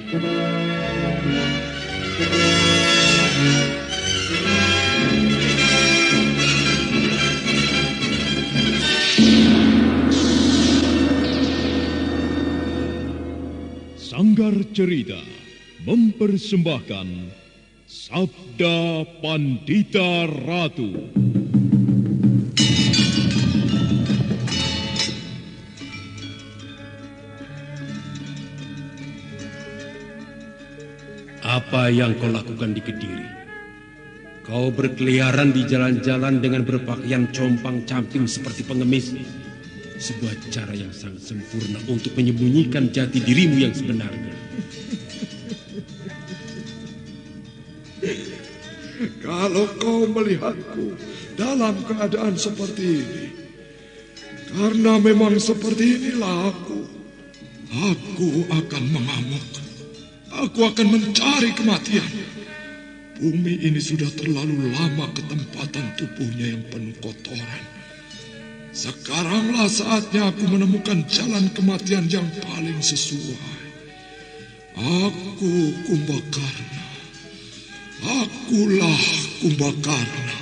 Sanggar Cerita mempersembahkan Sabda Pandita Ratu. Apa yang kau lakukan di Kediri? Kau berkeliaran di jalan-jalan dengan berpakaian compang-camping seperti pengemis. Sebuah cara yang sangat sempurna untuk menyembunyikan jati dirimu yang sebenarnya. Kalau kau melihatku dalam keadaan seperti ini, karena memang seperti inilah aku akan mengamuk. Aku akan mencari kematian. Bumi ini sudah terlalu lama ketempatan tubuhnya yang penuh kotoran. Sekaranglah saatnya aku menemukan jalan kematian yang paling sesuai. Aku Kumbakarna. Akulah Kumbakarna.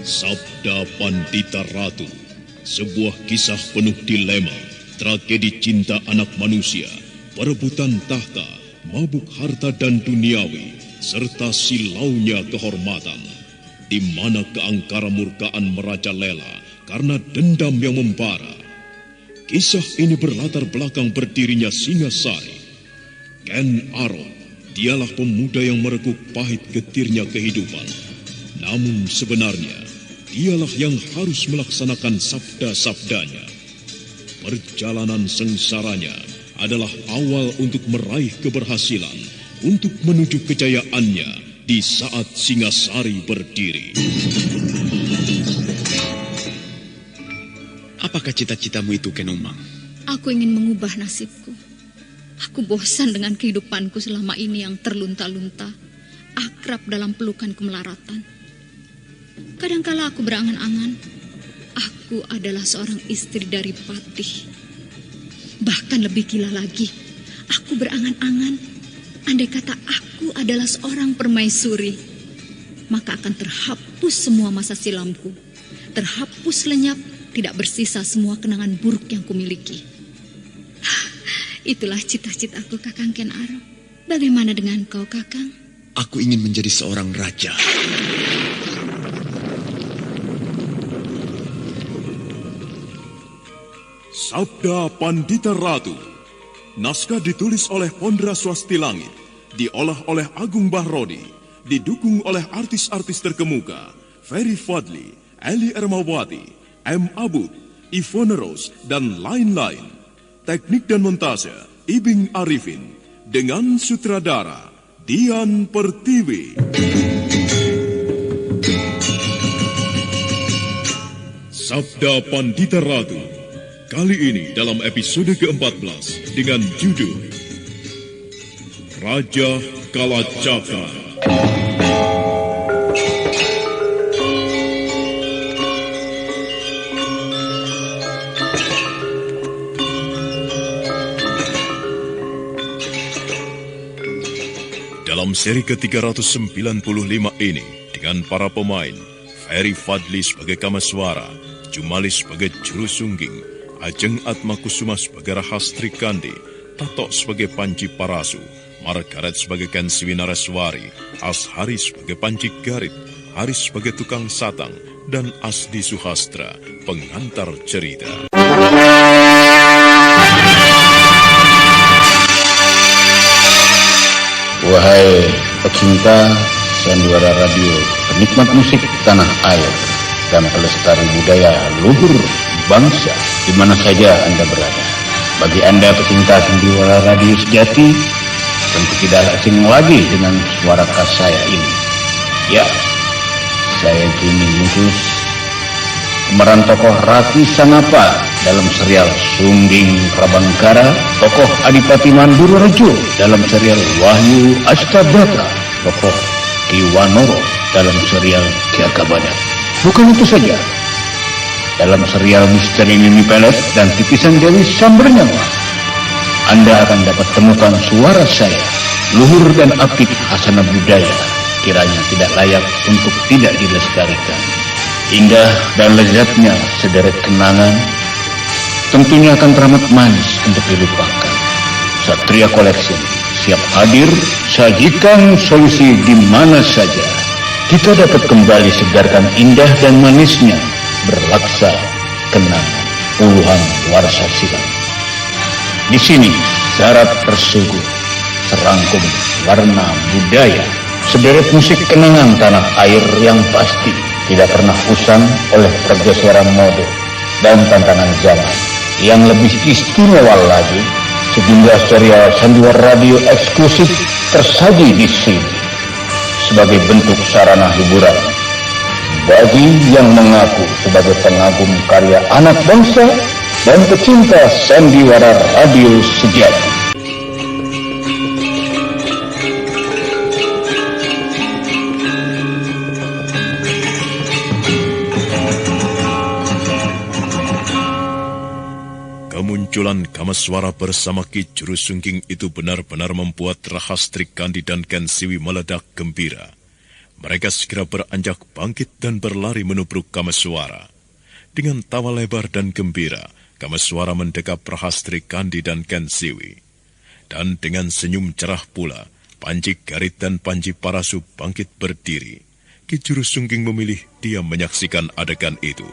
Sabda Pandita Ratu, sebuah kisah penuh dilema, tragedi cinta anak manusia, perebutan tahta, mabuk harta dan duniawi, serta silaunya kehormatan, di mana keangkara murkaan merajalela karena dendam yang membara. Kisah ini berlatar belakang berdirinya Singasari. Ken Arok, dialah pemuda yang merekuk pahit getirnya kehidupan. Namun sebenarnya, dialah yang harus melaksanakan sabda-sabdanya. Perjalanan sengsaranya adalah awal untuk meraih keberhasilan, untuk menuju kejayaannya di saat Singasari berdiri. Apakah cita-citamu itu, Ken Umang? Aku ingin mengubah nasibku. Aku bosan dengan kehidupanku selama ini yang terlunta-lunta, akrab dalam pelukan kemelaratan. Kadangkala aku berangan-angan, aku adalah seorang istri dari Patih. Bahkan lebih gila lagi, aku berangan-angan, andai kata aku adalah seorang permaisuri, maka akan terhapus semua masa silamku, terhapus lenyap, tidak bersisa semua kenangan buruk yang kumiliki. Itulah cita-citaku, Kakang Ken Arok. Bagaimana dengan kau, Kakang? Aku ingin menjadi seorang raja. Sabda Pandita Ratu. Naskah ditulis oleh Pondra Swasti Langit, diolah oleh Agung Bahrodi, didukung oleh artis-artis terkemuka Ferry Fadli, Eli Ermawati, M. Abud, Ivone Rose, dan lain-lain. Teknik dan montase Ibing Arifin, dengan sutradara Dian Pertiwi. Sabda Pandita Ratu, kali ini dalam episode ke-14 dengan judul Raja Kalacakra. Dalam seri ke-395 ini, dengan para pemain, Ferry Fadli sebagai Kamaswara, Jumalis sebagai Juru Sungging, Ajeng Atmakusuma sebagai Rahastri Kandi, Tatok sebagai Panci Parasu, Margaret sebagai Kensiwi Nareswari, Ashari sebagai Panci Garit, Haris sebagai Tukang Satang, dan Asdi Suhastra, pengantar cerita. Wahai pecinta sandiwara radio, penikmat musik tanah air, dan pelestari budaya luhur bangsa, di mana saja Anda berada. Bagi Anda pecinta sandiwara radio sejati, tentu tidak asing lagi dengan suara khas saya ini. Ya, saya Juni Musus, pemeran tokoh Rati Sangapa dalam serial Sungging Prabangkara, tokoh Adipati Mandura Rejo dalam serial Wahyu Astabatra, tokoh Kiwanoro dalam serial Jaga Badan. Bukan itu saja. Dalam serial Misteri Mimi Pelet dan Titisan Dewi Sambernyawa, Anda akan dapat temukan suara saya, luhur dan apik khasana budaya, kiranya tidak layak untuk tidak dilestarikan. Indah dan lezatnya sederet kenangan tentunya akan teramat manis untuk dilupakan. Satria Collection siap hadir sajikan solusi di mana saja. Kita dapat kembali segarkan indah dan manisnya berlaksa kenangan puluhan warsa silam. Di sini syarat tersuguh serangkum warna budaya, sederet musik kenangan tanah air yang pasti tidak pernah usang oleh pergeseran mode dan tantangan zaman. Yang lebih istimewa lagi, sejumlah serial sandiwara radio eksklusif tersaji di sini sebagai bentuk sarana hiburan bagi yang mengaku sebagai pengagum karya anak bangsa dan pecinta sandiwara radio sejati. Kemunculan Kamaswara bersama Ki Jurusungging itu benar-benar membuat Rahastri Kandi dan Ken Siwi meledak gembira. Mereka segera beranjak bangkit dan berlari menubruk Kamaswara. Dengan tawa lebar dan gembira, Kamaswara mendekap Rahastri Kandi dan Ken Siwi. Dan dengan senyum cerah pula, Panji Garit dan Panji Parasu bangkit berdiri. Ki Jurusungging memilih diam menyaksikan adegan itu.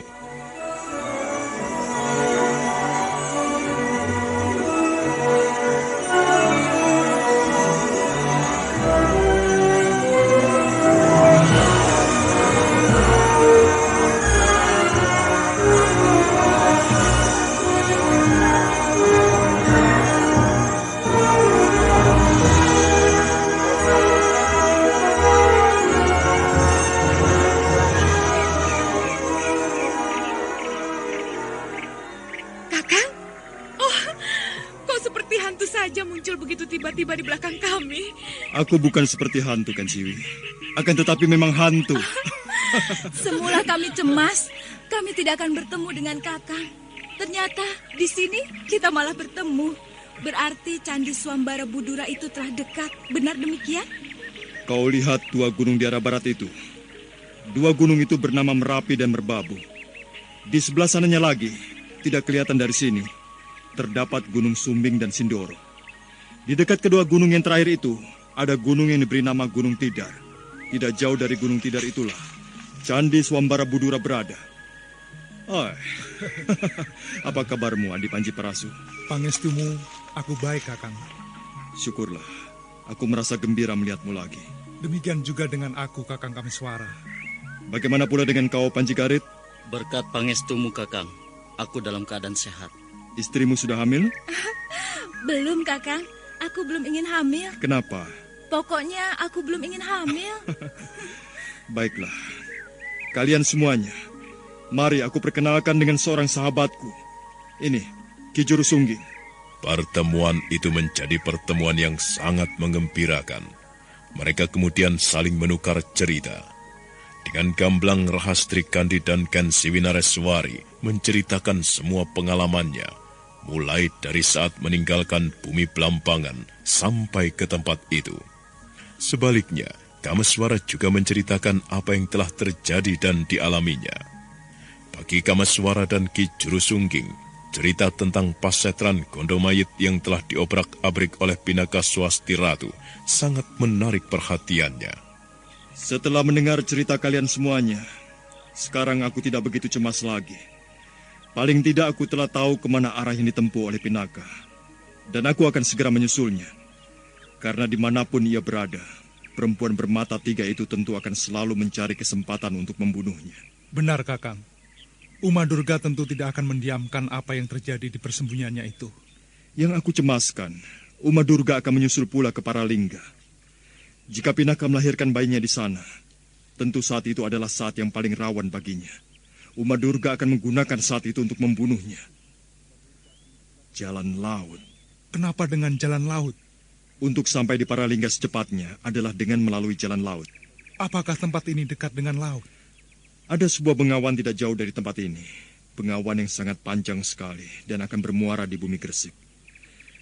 Tiba-tiba di belakang kami. Aku bukan seperti hantu, Ken Siwi. Akan tetapi memang hantu. Semula kami cemas, kami tidak akan bertemu dengan Kakang. Ternyata di sini kita malah bertemu. Berarti Candi Swambara Budura itu telah dekat. Benar demikian? Kau lihat dua gunung di arah barat itu. Dua gunung itu bernama Merapi dan Merbabu. Di sebelah sananya lagi, tidak kelihatan dari sini, terdapat Gunung Sumbing dan Sindoro. Di dekat kedua gunung yang terakhir itu, ada gunung yang diberi nama Gunung Tidar. Tidak jauh dari Gunung Tidar itulah Candi Swambara Budura berada. Apa kabarmu, Adi Panji Parasu? Pangestumu, aku baik, Kakang. Syukurlah, aku merasa gembira melihatmu lagi. Demikian juga dengan aku, Kakang Kamaswara. Bagaimana pula dengan kau, Panji Garit? Berkat pangestumu, Kakang, aku dalam keadaan sehat. Istrimu sudah hamil? Belum, Kakang. Aku belum ingin hamil. Kenapa? Pokoknya aku belum ingin hamil. Baiklah. Kalian semuanya, mari aku perkenalkan dengan seorang sahabatku. Ini, Ki Jurusungging. Pertemuan itu menjadi pertemuan yang sangat menggembirakan. Mereka kemudian saling menukar cerita. Dengan gamblang Rahastri Kandi dan Ken Siwi Nareswari menceritakan semua pengalamannya, mulai dari saat meninggalkan bumi Belambangan sampai ke tempat itu. Sebaliknya, Kamaswara juga menceritakan apa yang telah terjadi dan dialaminya. Bagi Kamaswara dan Ki Jurusungging, cerita tentang pasetran Gondomayit yang telah diobrak-abrik oleh Pinaka Swasti Ratu sangat menarik perhatiannya. Setelah mendengar cerita kalian semuanya, sekarang aku tidak begitu cemas lagi. Paling tidak aku telah tahu kemana arah yang ditempuh oleh Pinaka. Dan aku akan segera menyusulnya. Karena dimanapun ia berada, perempuan bermata tiga itu tentu akan selalu mencari kesempatan untuk membunuhnya. Benar, Kakang. Uma Durga tentu tidak akan mendiamkan apa yang terjadi di persembunyiannya itu. Yang aku cemaskan, Uma Durga akan menyusul pula ke Paralingga. Jika Pinaka melahirkan bayinya di sana, tentu saat itu adalah saat yang paling rawan baginya. Uma Durga akan menggunakan saat itu untuk membunuhnya. Jalan laut. Kenapa dengan jalan laut? Untuk sampai di Paralingga secepatnya adalah dengan melalui jalan laut. Apakah tempat ini dekat dengan laut? Ada sebuah bengawan tidak jauh dari tempat ini. Bengawan yang sangat panjang sekali dan akan bermuara di bumi Gresik.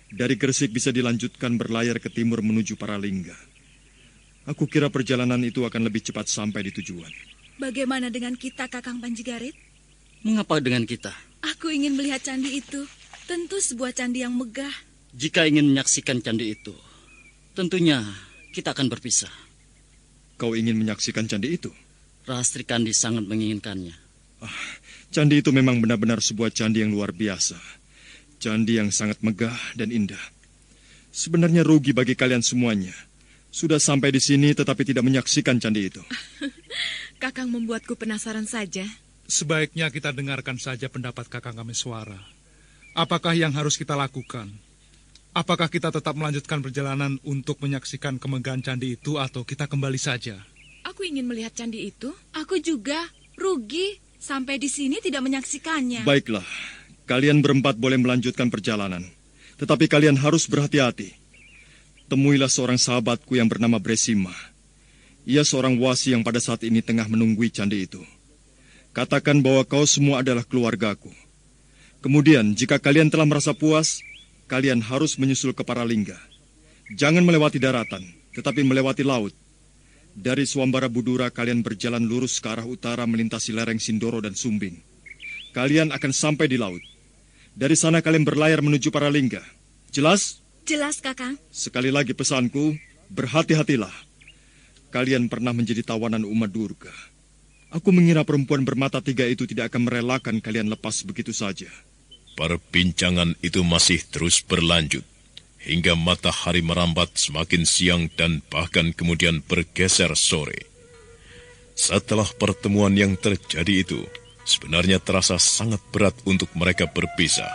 Dari Gresik bisa dilanjutkan berlayar ke timur menuju Paralingga. Aku kira perjalanan itu akan lebih cepat sampai di tujuan. Bagaimana dengan kita, Kakang Panjigarit? Mengapa dengan kita? Aku ingin melihat candi itu. Tentu sebuah candi yang megah. Jika ingin menyaksikan candi itu, tentunya kita akan berpisah. Kau ingin menyaksikan candi itu? Rahastri Kandi sangat menginginkannya. Candi itu memang benar-benar sebuah candi yang luar biasa. Candi yang sangat megah dan indah. Sebenarnya rugi bagi kalian semuanya. Sudah sampai di sini tetapi tidak menyaksikan candi itu. Kakang membuatku penasaran saja. Sebaiknya kita dengarkan saja pendapat Kakang Kameswara. Apakah yang harus kita lakukan? Apakah kita tetap melanjutkan perjalanan untuk menyaksikan kemegahan candi itu atau kita kembali saja? Aku ingin melihat candi itu. Aku juga. Rugi. Sampai di sini tidak menyaksikannya. Baiklah. Kalian berempat boleh melanjutkan perjalanan. Tetapi kalian harus berhati-hati. Temuilah seorang sahabatku yang bernama Bresima. Ia seorang wasi yang pada saat ini tengah menunggui candi itu. Katakan bahwa kau semua adalah keluargaku. Kemudian, jika kalian telah merasa puas, kalian harus menyusul ke Paralingga. Jangan melewati daratan, tetapi melewati laut. Dari Swambara Budura kalian berjalan lurus ke arah utara melintasi lereng Sindoro dan Sumbing. Kalian akan sampai di laut. Dari sana kalian berlayar menuju Paralingga. Jelas? Jelas, Kakang. Sekali lagi pesanku, berhati-hatilah. Kalian pernah menjadi tawanan Uma Durga. Aku mengira perempuan bermata tiga itu tidak akan merelakan kalian lepas begitu saja. Perbincangan itu masih terus berlanjut, hingga matahari merambat semakin siang dan bahkan kemudian bergeser sore. Setelah pertemuan yang terjadi itu, sebenarnya terasa sangat berat untuk mereka berpisah.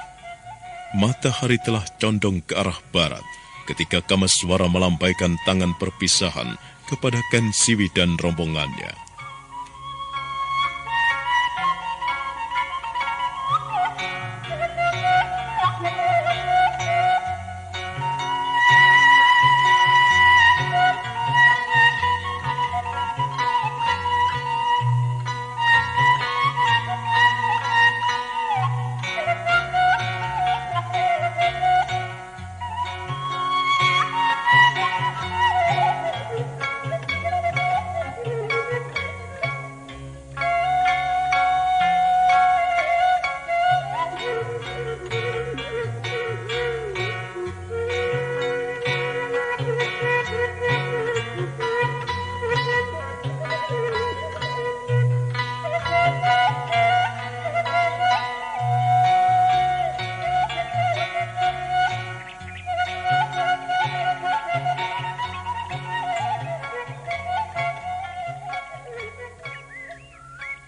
Matahari telah condong ke arah barat ketika Kameswara melambaikan tangan perpisahan kepada Ken Siwi dan rombongannya.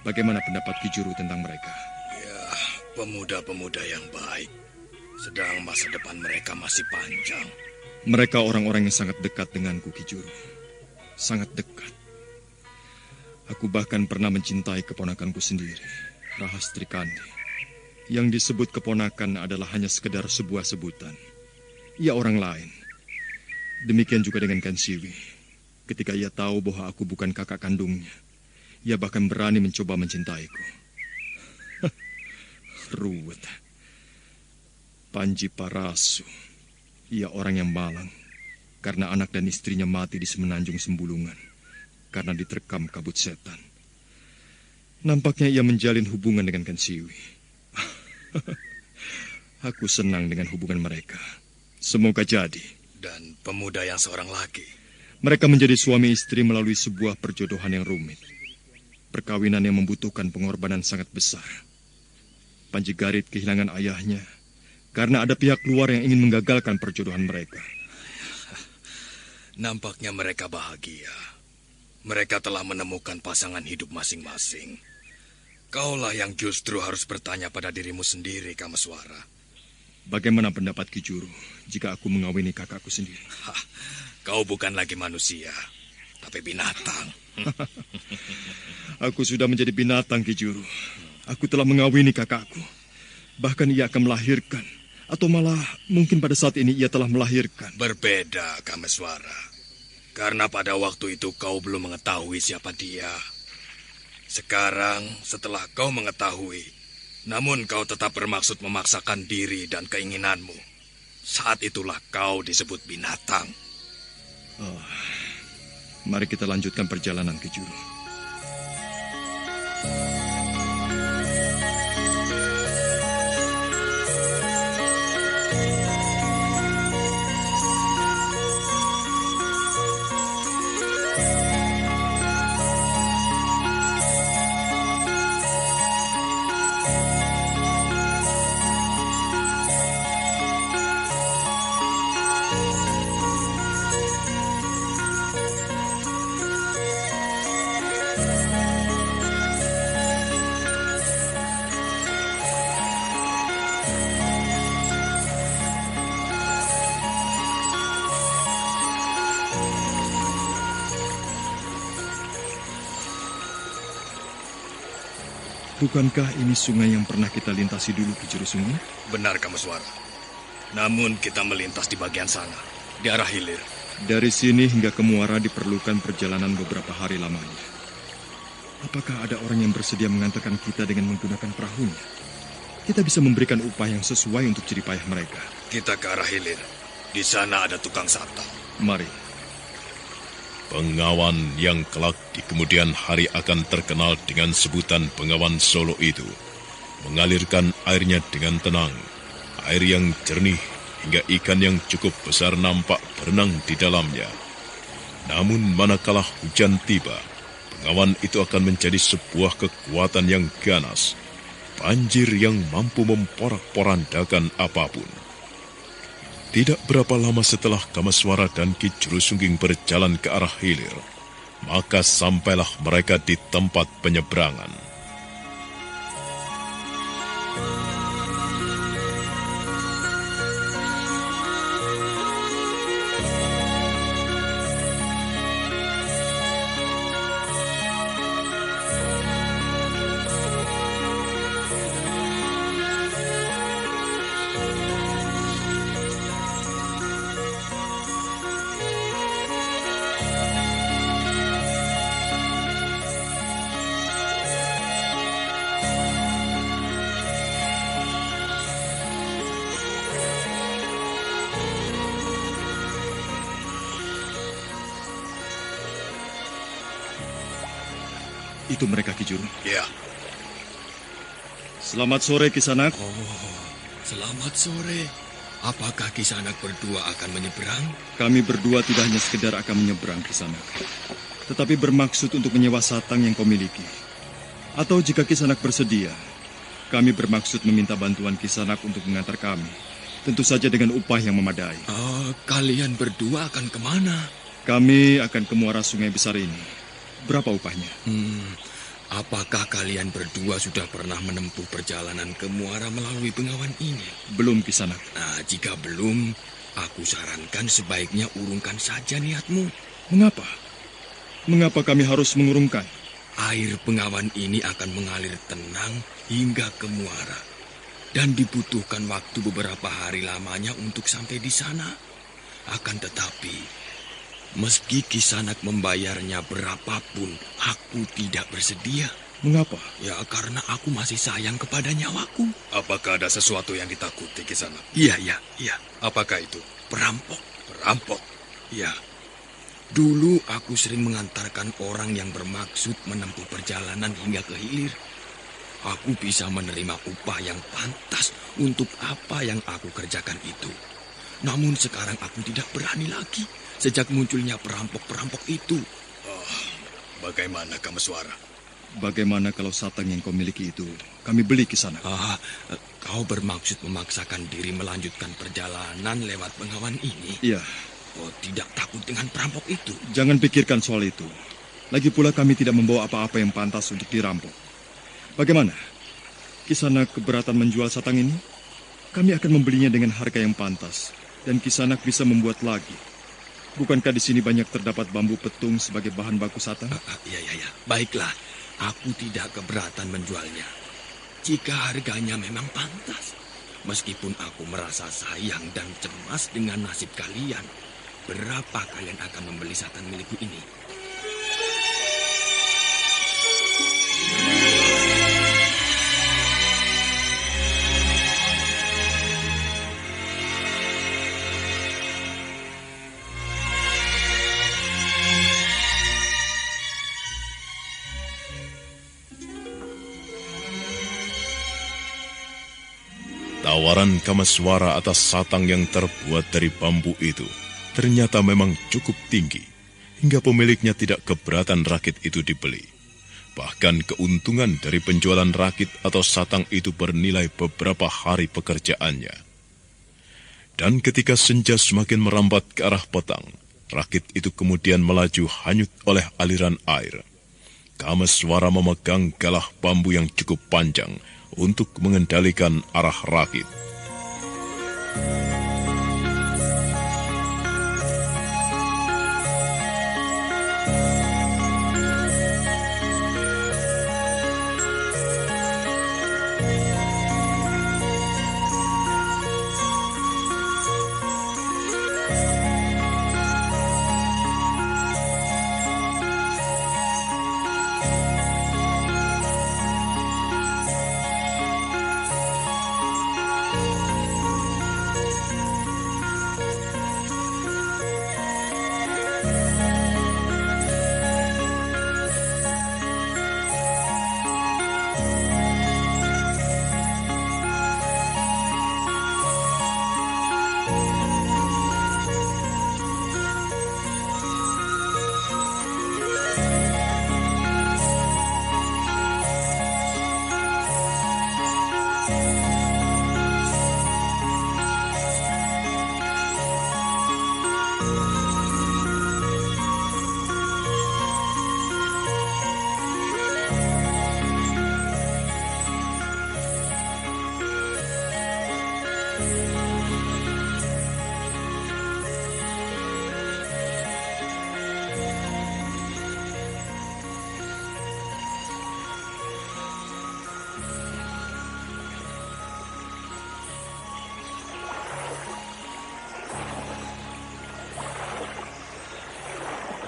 Bagaimana pendapat Ki Juru tentang mereka? Ya, pemuda-pemuda yang baik. Sedang masa depan mereka masih panjang. Mereka orang-orang yang sangat dekat denganku, Ki Juru. Sangat dekat. Aku bahkan pernah mencintai keponakanku sendiri, Rahastri Kandi. Yang disebut keponakan adalah hanya sekedar sebuah sebutan. Ia orang lain. Demikian juga dengan Ken Siwi. Ketika ia tahu bahwa aku bukan kakak kandungnya, ia bahkan berani mencoba mencintaiku. Ruwet. Panji Parasu. Ia orang yang malang. Karena anak dan istrinya mati di semenanjung Sembulungan. Karena diterkam kabut setan. Nampaknya ia menjalin hubungan dengan Ken Siwi. Aku senang dengan hubungan mereka. Semoga jadi. Dan pemuda yang seorang laki. Mereka menjadi suami istri melalui sebuah perjodohan yang rumit. Perkawinan yang membutuhkan pengorbanan sangat besar. Panjigarit kehilangan ayahnya karena ada pihak luar yang ingin menggagalkan perjodohan mereka. Nampaknya mereka bahagia. Mereka telah menemukan pasangan hidup masing-masing. Kaulah yang justru harus bertanya pada dirimu sendiri, Kameswara. Bagaimana pendapat Ki Juru jika aku mengawini kakakku sendiri? Kau bukan lagi manusia, tapi binatang. Aku sudah menjadi binatang, Ki Juru. Aku telah mengawini kakakku. Bahkan ia akan melahirkan. Atau malah mungkin pada saat ini ia telah melahirkan. Berbeda, Kameswara. Karena pada waktu itu kau belum mengetahui siapa dia. Sekarang, setelah kau mengetahui, namun kau tetap bermaksud memaksakan diri dan keinginanmu, saat itulah kau disebut binatang. Oh, mari kita lanjutkan perjalanan ke juru. Bukankah ini sungai yang pernah kita lintasi dulu ke juru sungai? Benar, Kameswara. Namun kita melintas di bagian sana, di arah hilir. Dari sini hingga ke muara diperlukan perjalanan beberapa hari lamanya. Apakah ada orang yang bersedia mengantarkan kita dengan menggunakan perahunya? Kita bisa memberikan upah yang sesuai untuk jerih payah mereka. Kita ke arah hilir. Di sana ada tukang sata. Mari. Bengawan yang kelak di kemudian hari akan terkenal dengan sebutan Bengawan Solo itu mengalirkan airnya dengan tenang, air yang jernih hingga ikan yang cukup besar nampak berenang di dalamnya. Namun manakala hujan tiba, Bengawan itu akan menjadi sebuah kekuatan yang ganas, banjir yang mampu memporak-porandakan apapun. Tidak berapa lama setelah Kameswara dan Ki Jurusungging berjalan ke arah hilir, maka sampailah mereka di tempat penyeberangan. Itu mereka, Ki Juru. Ya. Selamat sore, Kisanak. Oh, selamat sore. Apakah Kisanak berdua akan menyeberang? Kami berdua tidak hanya sekedar akan menyeberang, Kisanak, tetapi bermaksud untuk menyewa satang yang kau miliki. Atau jika Kisanak bersedia, kami bermaksud meminta bantuan Kisanak untuk mengantar kami. Tentu saja dengan upah yang memadai. Kalian berdua akan kemana? Kami akan ke muara sungai besar ini. Berapa upahnya? Apakah kalian berdua sudah pernah menempuh perjalanan ke muara melalui Bengawan ini? Belum, Kisanak. Nah, jika belum, aku sarankan sebaiknya urungkan saja niatmu. Mengapa? Mengapa kami harus mengurungkan? Air Bengawan ini akan mengalir tenang hingga ke muara. Dan dibutuhkan waktu beberapa hari lamanya untuk sampai di sana. Akan tetapi, meski Kisanak membayarnya berapapun, aku tidak bersedia. Mengapa? Ya, karena aku masih sayang kepada nyawaku. Apakah ada sesuatu yang ditakuti, Kisanak? Iya. Apakah itu? Perampok. Perampok? Ya. Dulu aku sering mengantarkan orang yang bermaksud menempuh perjalanan hingga ke hilir. Aku bisa menerima upah yang pantas untuk apa yang aku kerjakan itu. Namun sekarang aku tidak berani lagi sejak munculnya perampok-perampok itu. Bagaimana, Kameswara? Bagaimana kalau satang yang kau miliki itu kami beli, Kisanak? Kau bermaksud memaksakan diri melanjutkan perjalanan lewat Bengawan ini? Iya. Kau tidak takut dengan perampok itu? Jangan pikirkan soal itu. Lagi pula kami tidak membawa apa-apa yang pantas untuk dirampok. Bagaimana? Kisanak keberatan menjual satang ini? Kami akan membelinya dengan harga yang pantas. Dan Kisanak bisa membuat lagi. Bukankah di sini banyak terdapat bambu petung sebagai bahan baku satang? Iya. Baiklah, aku tidak keberatan menjualnya. Jika harganya memang pantas. Meskipun aku merasa sayang dan cemas dengan nasib kalian. Berapa kalian akan membeli satan milikku ini? Tawaran Kamaswara atas satang yang terbuat dari bambu itu ternyata memang cukup tinggi, hingga pemiliknya tidak keberatan rakit itu dibeli. Bahkan keuntungan dari penjualan rakit atau satang itu bernilai beberapa hari pekerjaannya. Dan ketika senja semakin merambat ke arah petang, rakit itu kemudian melaju hanyut oleh aliran air. Kamaswara memegang galah bambu yang cukup panjang untuk mengendalikan arah rakit.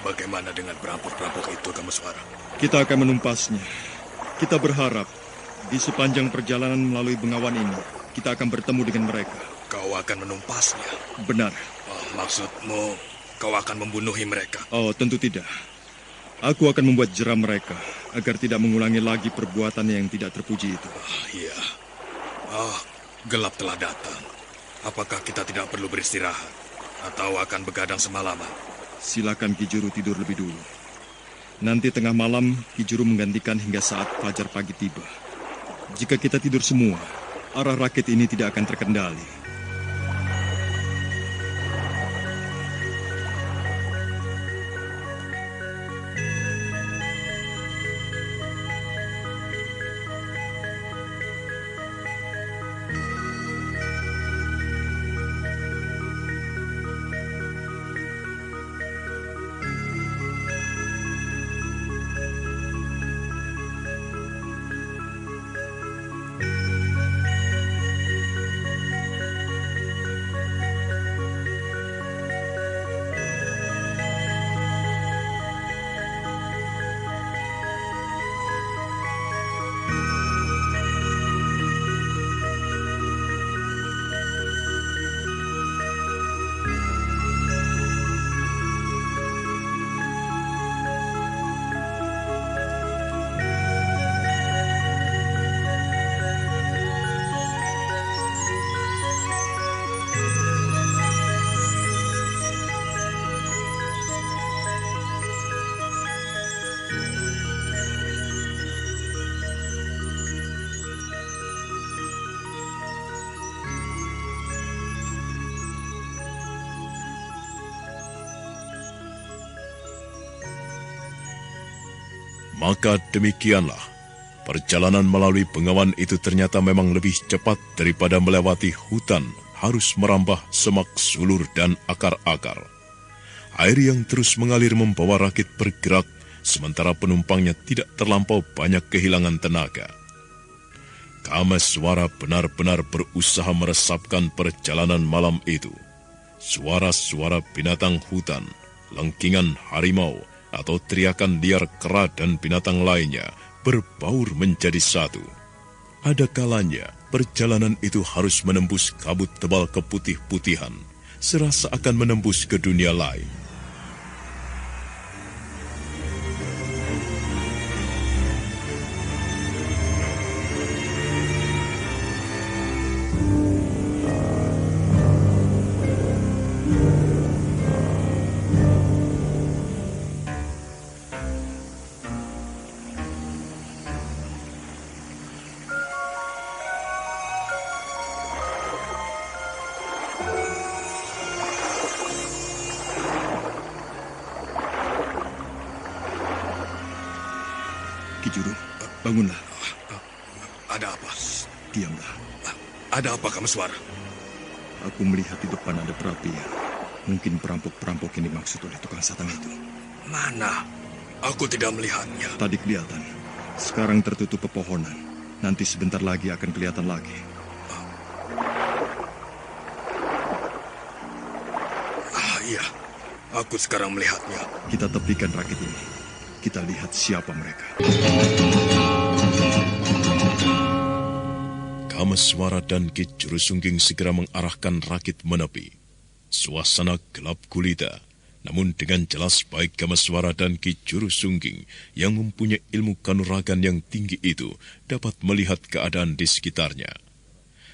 Bagaimana dengan perampok-perampok itu, Kamaswara? Kita akan menumpasnya. Kita berharap di sepanjang perjalanan melalui Bengawan ini, kita akan bertemu dengan mereka. Kau akan menumpasnya? Benar. Oh, maksudmu, kau akan membunuhi mereka? Oh, tentu tidak. Aku akan membuat jera mereka agar tidak mengulangi lagi perbuatan yang tidak terpuji itu. Iya. Gelap telah datang. Apakah kita tidak perlu beristirahat? Atau akan begadang semalaman? Silakan Ki Juru tidur lebih dulu. Nanti tengah malam Ki Juru menggantikan hingga saat fajar pagi tiba. Jika kita tidur semua, arah rakit ini tidak akan terkendali. Maka demikianlah, perjalanan melalui Bengawan itu ternyata memang lebih cepat daripada melewati hutan, harus merambah semak sulur dan akar-akar. Air yang terus mengalir membawa rakit bergerak, sementara penumpangnya tidak terlampau banyak kehilangan tenaga. Kamaswara benar-benar berusaha meresapkan perjalanan malam itu. suara-suara binatang hutan, lengkingan harimau, atau teriakan liar kera dan binatang lainnya berbaur menjadi satu. Ada kalanya perjalanan itu harus menembus kabut tebal keputih-putihan, serasa akan menembus ke dunia lain. Ki Juru, bangunlah. Ada apa? Diamlah. Ada apa, Kameswara? Aku melihat di depan ada perapian. Mungkin perampok-perampok yang dimaksud oleh tukang satang itu. Mana? Aku tidak melihatnya. Tadi kelihatan. Sekarang tertutup pepohonan. Nanti sebentar lagi akan kelihatan lagi. Iya. Aku sekarang melihatnya. Kita tepikan rakit ini. Kita lihat siapa mereka. Kameswara dan Ki Jurusungging segera mengarahkan rakit menepi. Suasana gelap gulita, namun dengan jelas baik Kameswara dan Ki Jurusungging yang mempunyai ilmu kanuragan yang tinggi itu dapat melihat keadaan di sekitarnya.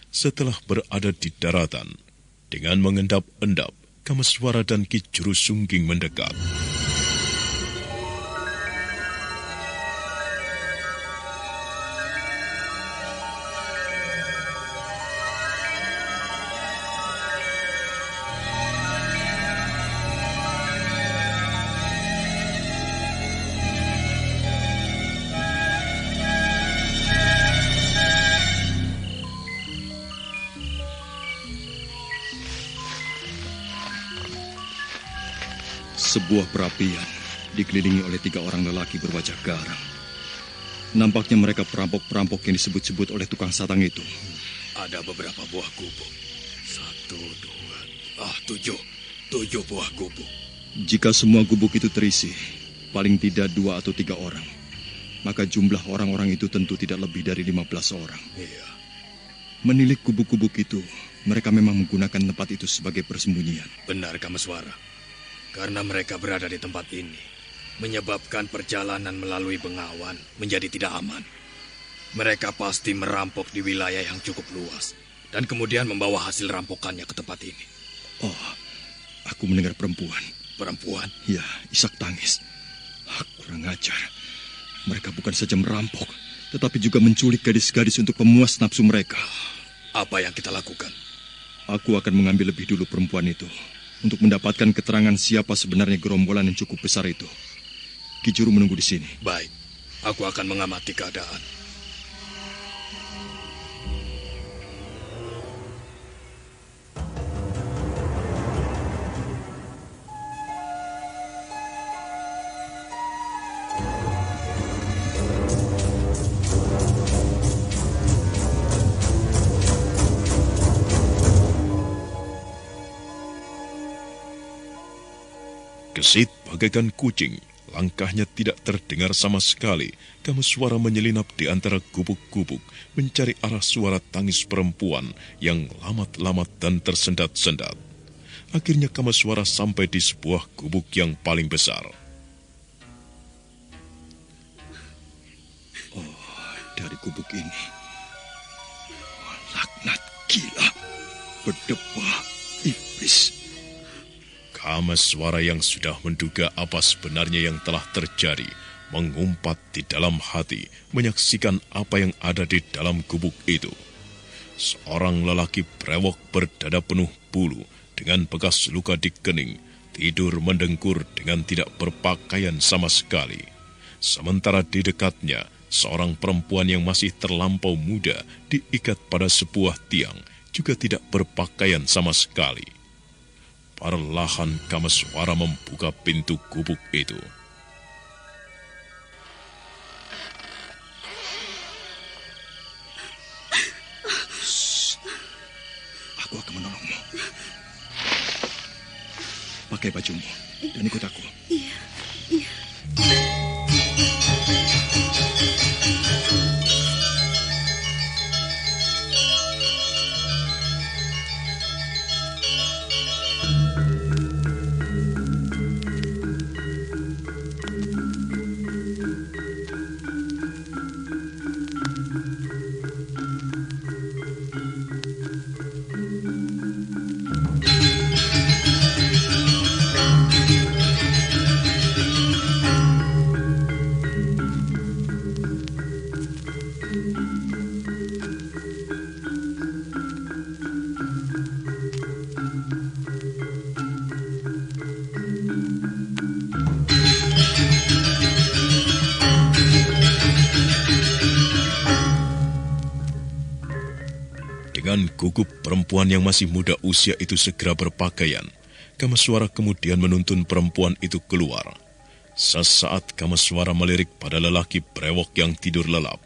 Setelah berada di daratan, dengan mengendap-endap, Kameswara dan Ki Jurusungging mendekat. Sebuah perapian dikelilingi oleh 3 orang lelaki berwajah garang. Nampaknya mereka perampok-perampok yang disebut-sebut oleh tukang satang itu. Ada beberapa buah gubuk. 1, 2, 7. 7 buah gubuk. Jika semua gubuk itu terisi, paling tidak 2 atau 3 orang, maka jumlah orang-orang itu tentu tidak lebih dari 15 orang. Iya. Menilik gubuk-gubuk itu, mereka memang menggunakan tempat itu sebagai persembunyian. Benar, Kameswara. Karena mereka berada di tempat ini, menyebabkan perjalanan melalui Bengawan menjadi tidak aman. Mereka pasti merampok di wilayah yang cukup luas, dan kemudian membawa hasil rampokannya ke tempat ini. Oh, aku mendengar perempuan. Perempuan? Ya, isak tangis. Kurang ajar. Mereka bukan saja merampok, tetapi juga menculik gadis-gadis untuk pemuas nafsu mereka. Apa yang kita lakukan? Aku akan mengambil lebih dulu perempuan itu, untuk mendapatkan keterangan siapa sebenarnya gerombolan yang cukup besar itu. Ki Juru menunggu di sini. Baik, aku akan mengamati keadaan. Gesit bagaikan kucing, langkahnya tidak terdengar sama sekali. Kameswara menyelinap di antara gubuk-gubuk, mencari arah suara tangis perempuan yang lamat-lamat dan tersendat-sendat. Akhirnya Kameswara sampai di sebuah gubuk yang paling besar. Oh, dari gubuk ini. Laknat gila, berdebah, iblis. Kameswara yang sudah menduga apa sebenarnya yang telah terjadi, mengumpat di dalam hati, menyaksikan apa yang ada di dalam gubuk itu. Seorang lelaki brewok berdada penuh bulu, dengan bekas luka di kening, tidur mendengkur dengan tidak berpakaian sama sekali. Sementara di dekatnya, seorang perempuan yang masih terlampau muda, diikat pada sebuah tiang, juga tidak berpakaian sama sekali. Perlahan Kameswara membuka pintu gubuk itu. Aku akan menolongmu. pakai bajumu dan ikut aku. Iya, iya. Dengan gugup perempuan yang masih muda usia itu segera berpakaian, Kamaswara kemudian menuntun perempuan itu keluar. Sesaat Kamaswara melirik pada lelaki brewok yang tidur lelap.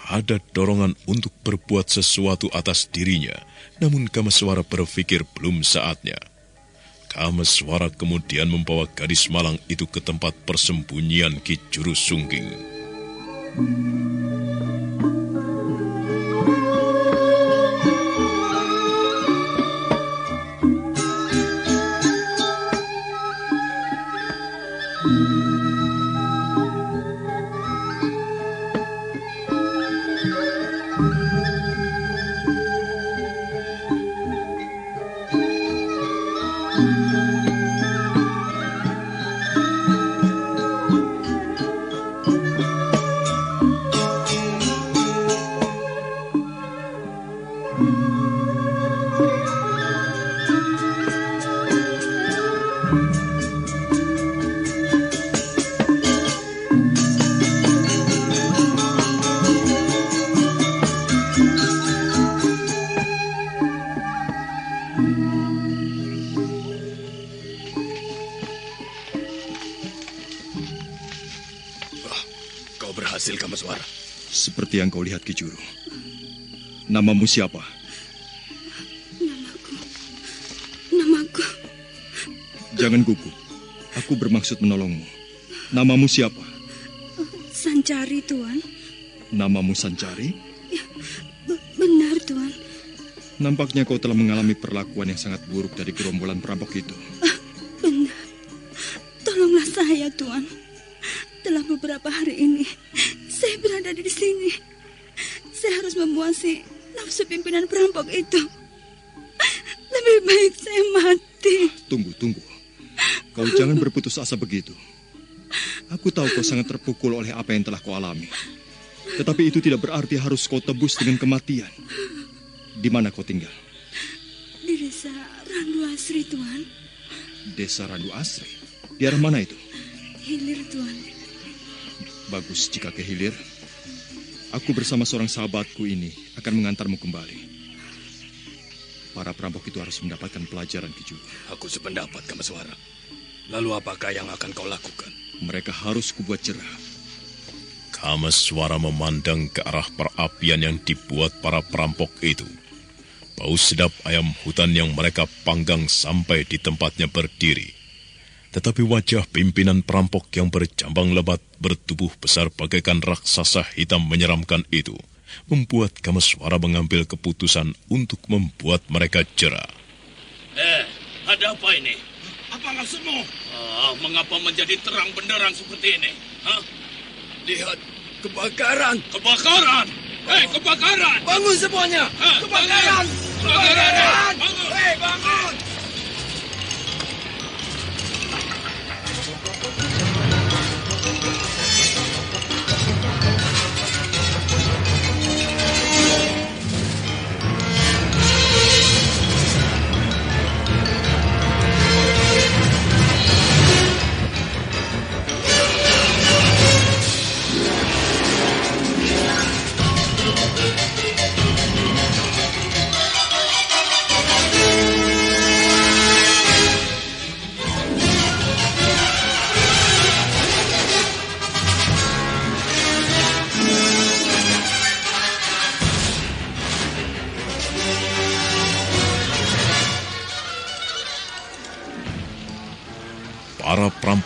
Ada dorongan untuk berbuat sesuatu atas dirinya, namun Kamaswara berpikir belum saatnya. Kamaswara kemudian membawa gadis malang itu ke tempat persembunyian Ki Jurusungging. Berhasil, Kamaswara. Seperti yang kau lihat, Ki Juru. Namamu siapa? Namaku. Jangan gugup. Aku bermaksud menolongmu. Namamu siapa? Sancari, Tuan. Namamu Sancari? Ya, benar, Tuan. Nampaknya kau telah mengalami perlakuan yang sangat buruk dari gerombolan perampok itu. Benar. Tolonglah saya, Tuan. Telah beberapa hari ini, saya berada di sini. Saya harus memuasi nafsu pimpinan perampok itu. Lebih baik saya mati. Tunggu. Kau jangan berputus asa begitu. Aku tahu kau sangat terpukul oleh apa yang telah kau alami. Tetapi itu tidak berarti harus kau tebus dengan kematian. Di mana kau tinggal? Di desa Randu Asri, Tuan. Desa Randu Asri? Di arah mana itu? Hilir, Tuan. Bagus jika ke hilir. Aku bersama seorang sahabatku ini akan mengantarmu kembali. Para perampok itu harus mendapatkan pelajaran, Ki Juru. Aku sependapat, Kamaswara. Lalu apakah yang akan kau lakukan? Mereka harus kubuat jerah. Kamaswara memandang ke arah perapian yang dibuat para perampok itu. Bau sedap ayam hutan yang mereka panggang sampai di tempatnya berdiri. Tetapi wajah pimpinan perampok yang berjambang lebat bertubuh besar bagaikan raksasa hitam menyeramkan itu membuat Kamaswara mengambil keputusan untuk membuat mereka jera. Ada apa ini? Apa maksudmu? Mengapa menjadi terang benderang seperti ini? Lihat, kebakaran! Kebakaran! Kebakaran! Bangun semuanya! Kebakaran! Kebakaran! Bangun! Bangun!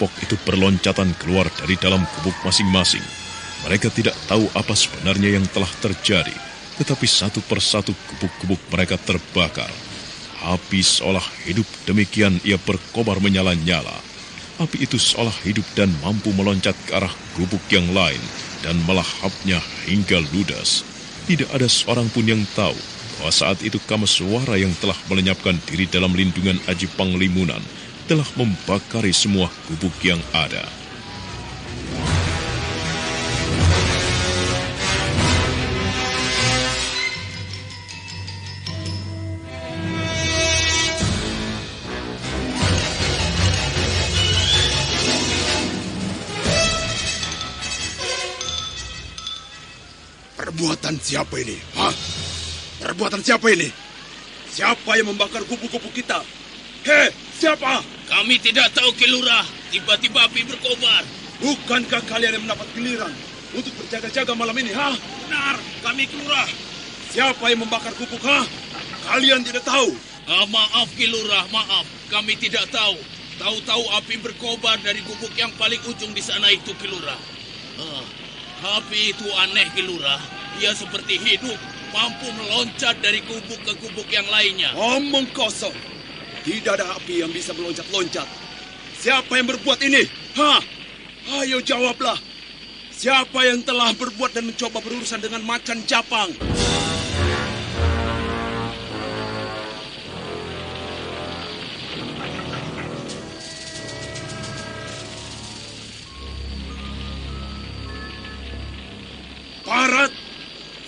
perampok itu berloncatan keluar dari dalam gubuk masing-masing. Mereka tidak tahu apa sebenarnya yang telah terjadi, tetapi satu persatu gubuk-gubuk mereka terbakar. Api seolah hidup, demikian ia berkobar menyala-nyala. Api itu seolah hidup dan mampu meloncat ke arah gubuk yang lain dan melahapnya hingga ludas. Tidak ada seorang pun yang tahu bahwa saat itu Kameswara yang telah melenyapkan diri dalam lindungan Aji Panglimunan telah membakari semua gubuk yang ada. Perbuatan siapa ini? Hah? Perbuatan siapa ini? Siapa yang membakar gubuk-gubuk kita? Hei, siapa? Kami tidak tahu, Ki Lurah. Tiba-tiba api berkobar. Bukankah kalian yang mendapat giliran untuk berjaga-jaga malam ini, ha? Benar, kami Ki Lurah. Siapa yang membakar gubuk, ha? Kalian tidak tahu? Maaf, Ki Lurah, maaf. Kami tidak tahu. Tahu-tahu api berkobar dari gubuk yang paling ujung di sana itu, Ki Lurah. Api itu aneh, Ki Lurah. Ia seperti hidup, mampu meloncat dari gubuk ke gubuk yang lainnya. Omong kosong. Tidak ada api yang bisa meloncat-loncat. Siapa yang berbuat ini? Hah? Ayo jawablah. Siapa yang telah berbuat dan mencoba berurusan dengan macan Japang? Parat,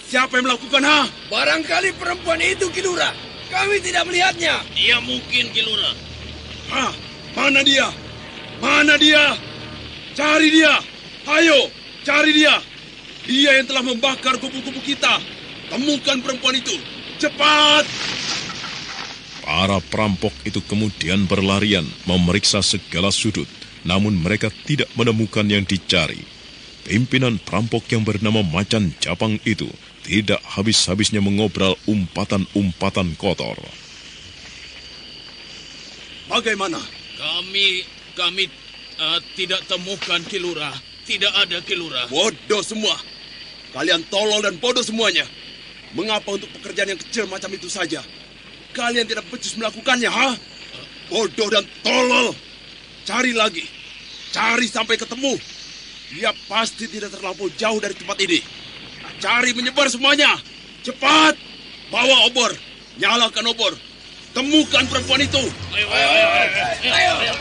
siapa yang melakukan, ha? Barangkali perempuan itu, Ki Lurah. Kami tidak melihatnya. Dia mungkin, Ki Lurah. Hah? Mana dia? Mana dia? Cari dia. Ayo, cari dia. Dia yang telah membakar gubuk-gubuk kita. Temukan perempuan itu. Cepat! Para perampok itu kemudian berlarian memeriksa segala sudut, namun mereka tidak menemukan yang dicari. Pimpinan perampok yang bernama Macan Japang itu tidak habis-habisnya mengobrol umpatan-umpatan kotor. Bagaimana? Kami tidak temukan, Ki Lurah. Tidak ada, Ki Lurah. Bodoh semua. Kalian tolol dan bodoh semuanya. Mengapa untuk pekerjaan yang kecil macam itu saja kalian tidak becus melakukannya, ha? Bodoh dan tolol. Cari lagi. Cari sampai ketemu. Dia pasti tidak terlampau jauh dari tempat ini. Cari menyebar semuanya. Cepat. Bawa obor. Nyalakan obor. Temukan perempuan itu. Ayo.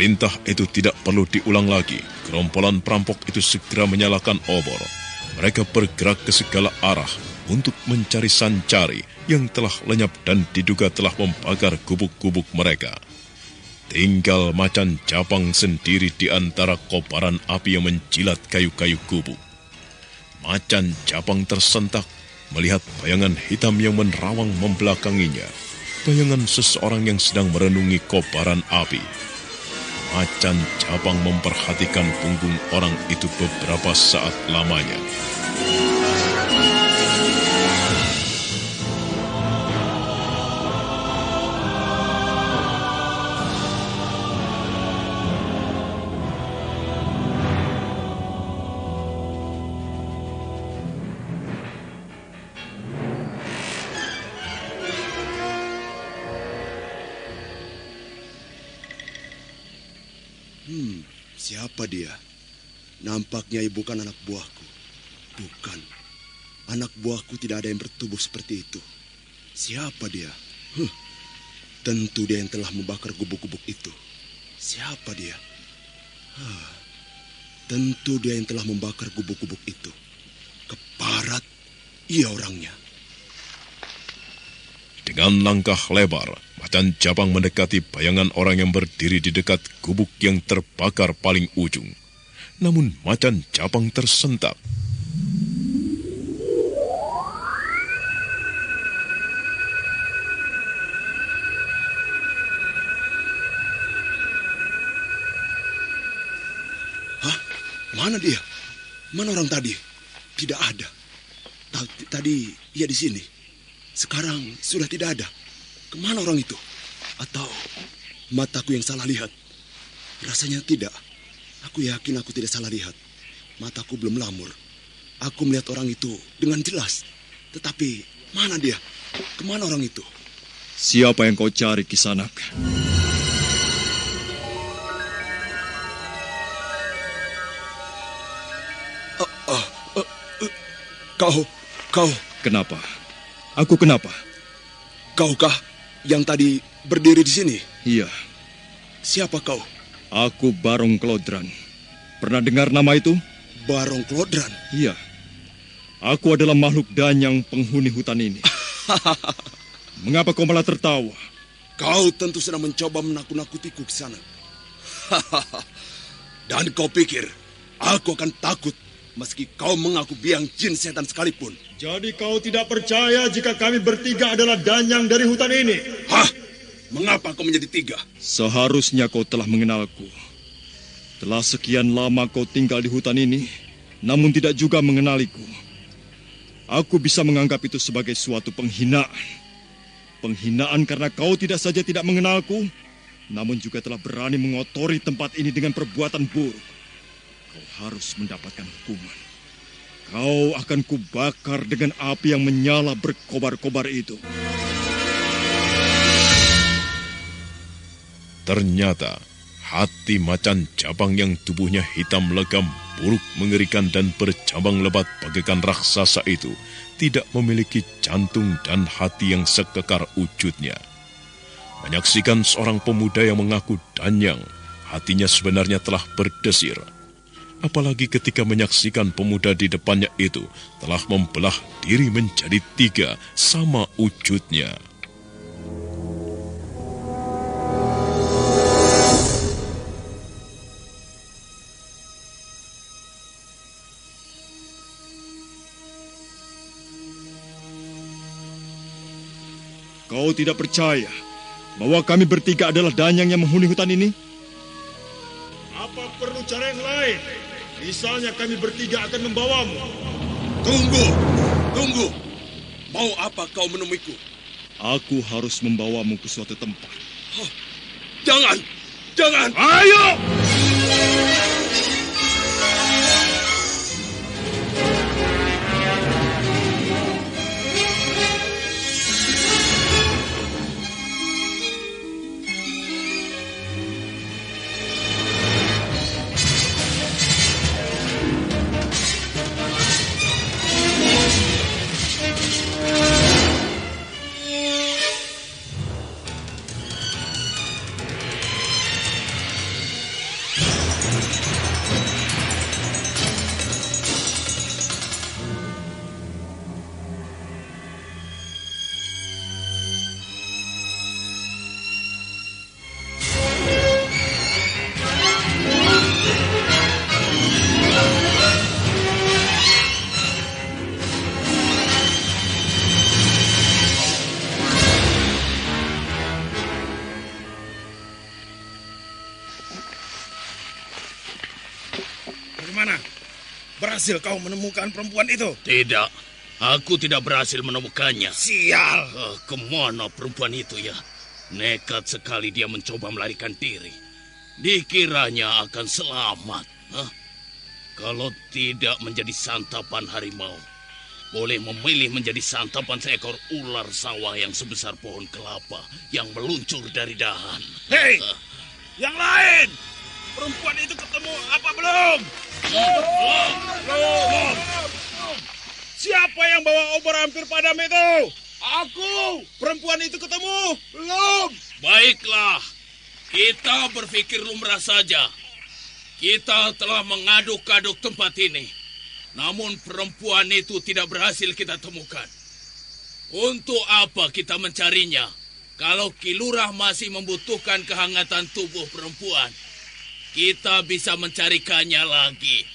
Perintah itu tidak perlu diulang lagi. Gerombolan perampok itu segera menyalakan obor. Mereka bergerak ke segala arah untuk mencari Sancari yang telah lenyap dan diduga telah membakar gubuk-gubuk mereka. Tinggal Macan Japang sendiri di antara kobaran api yang menjilat kayu-kayu gubuk. Macan Japang tersentak melihat bayangan hitam yang menerawang membelakanginya. Bayangan seseorang yang sedang merenungi kobaran api. Macan Japang memperhatikan punggung orang itu beberapa saat lamanya. Siapa dia? Nampaknya bukan anak buahku. Bukan. Anak buahku tidak ada yang bertubuh seperti itu. Siapa dia? Tentu dia yang telah membakar gubuk-gubuk itu. Siapa dia? Tentu dia yang telah membakar gubuk-gubuk itu. Keparat, ia orangnya. Dengan langkah lebar, Macan Japang mendekati bayangan orang yang berdiri di dekat gubuk yang terbakar paling ujung. Namun Macan Japang tersentak. Mana dia? Mana orang tadi? Tidak ada. Tadi ia di sini. Sekarang sudah tidak ada. Kemana orang itu? Atau mataku yang salah lihat? Rasanya tidak. Aku yakin aku tidak salah lihat. Mataku belum lamur. Aku melihat orang itu dengan jelas. Tetapi mana dia? Kemana orang itu? Siapa yang kau cari, Kisanak? Kau. Kenapa? Aku kenapa? Kaukah yang tadi berdiri di sini? Iya. Siapa kau? Aku Barong Klodran. Pernah dengar nama itu? Barong Klodran? Iya. Aku adalah makhluk danyang penghuni hutan ini. Mengapa kau malah tertawa? Kau tentu sedang mencoba menakut-nakutiku ke sana. Dan kau pikir aku akan takut meski kau mengaku biang jin setan sekalipun. Jadi kau tidak percaya jika kami bertiga adalah danyang dari hutan ini? Hah? Mengapa kau menjadi tiga? Seharusnya kau telah mengenalku. Telah sekian lama kau tinggal di hutan ini, namun tidak juga mengenaliku. Aku bisa menganggap itu sebagai suatu penghinaan. Penghinaan karena kau tidak saja tidak mengenalku, namun juga telah berani mengotori tempat ini dengan perbuatan buruk. Kau harus mendapatkan hukuman. Kau akan kubakar dengan api yang menyala berkobar-kobar itu. Ternyata hati Macan Japang yang tubuhnya hitam legam, buruk, mengerikan dan bercabang lebat bagaikan raksasa itu tidak memiliki jantung dan hati yang sekekar wujudnya. Menyaksikan seorang pemuda yang mengaku danyang, hatinya sebenarnya telah berdesir. Apalagi ketika menyaksikan pemuda di depannya itu telah membelah diri menjadi tiga sama wujudnya. Kau tidak percaya bahwa kami bertiga adalah danyang yang menghuni hutan ini? Apa perlu cara yang lain? Misalnya kami bertiga akan membawamu. Tunggu. Mau apa kau menemuiku? Aku harus membawamu ke suatu tempat. Oh, jangan. Ayo! Berhasil kau menemukan perempuan itu? Tidak, aku tidak berhasil menemukannya. Sial! Kemana perempuan itu ya? Nekat sekali dia mencoba melarikan diri. Dikiranya akan selamat. Kalau tidak menjadi santapan harimau, boleh memilih menjadi santapan seekor ular sawah yang sebesar pohon kelapa yang meluncur dari dahan. Hei! Yang lain! Perempuan itu ketemu apa belum? Belum. Siapa yang bawa obor hampir padam itu? Aku. Perempuan itu ketemu? Belum. Baiklah. Kita berpikir lumrah saja. Kita telah mengaduk-aduk tempat ini. Namun perempuan itu tidak berhasil kita temukan. Untuk apa kita mencarinya? Kalau Ki Lurah masih membutuhkan kehangatan tubuh perempuan, kita bisa mencarikannya lagi.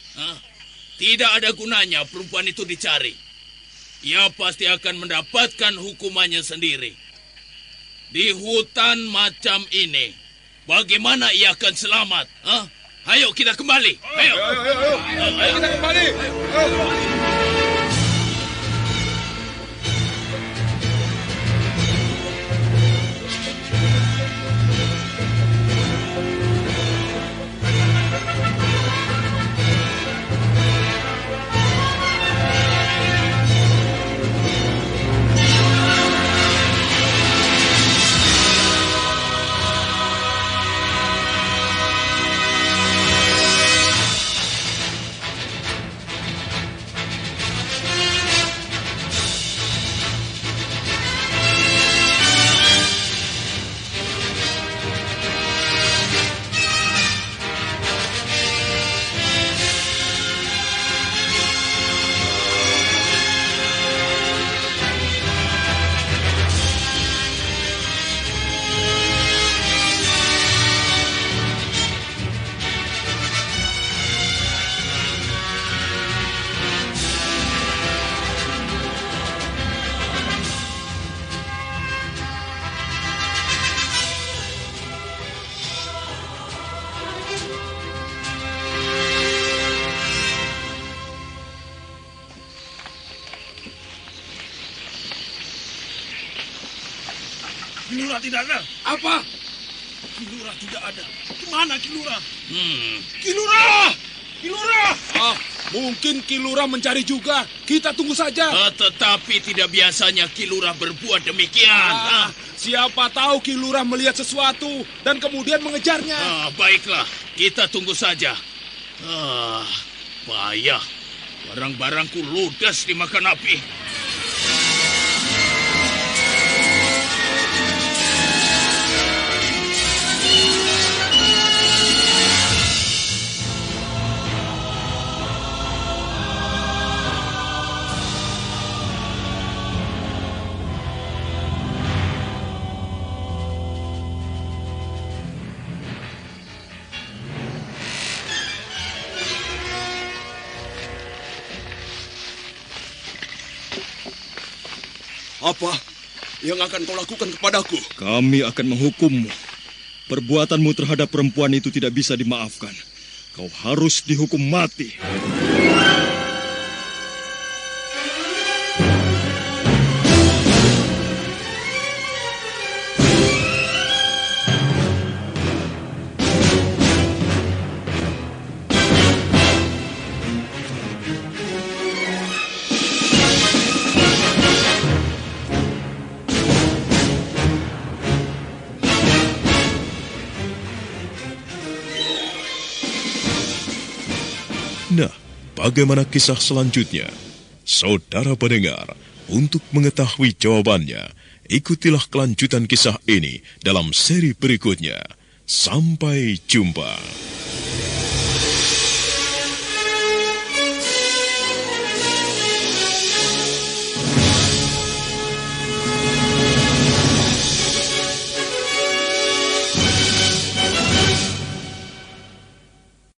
Tidak ada gunanya perempuan itu dicari. Ia pasti akan mendapatkan hukumannya sendiri. Di hutan macam ini, bagaimana ia akan selamat? Ayo kita kembali. Ayo kita kembali. Ki Lurah tidak ada. Apa? Ki Lurah tidak ada. Kemana Ki Lurah? Ki Lurah! Ki Lurah! Mungkin Ki Lurah mencari juga. Kita tunggu saja. Tetapi tidak biasanya Ki Lurah berbuat demikian. Siapa tahu Ki Lurah melihat sesuatu dan kemudian mengejarnya. Baiklah, kita tunggu saja. Payah. Barang-barangku ludes dimakan api. Apa yang akan kau lakukan kepadaku? Kami akan menghukummu. Perbuatanmu terhadap perempuan itu tidak bisa dimaafkan. Kau harus dihukum mati. Nah, bagaimana kisah selanjutnya? Saudara pendengar, untuk mengetahui jawabannya, ikutilah kelanjutan kisah ini dalam seri berikutnya. Sampai jumpa.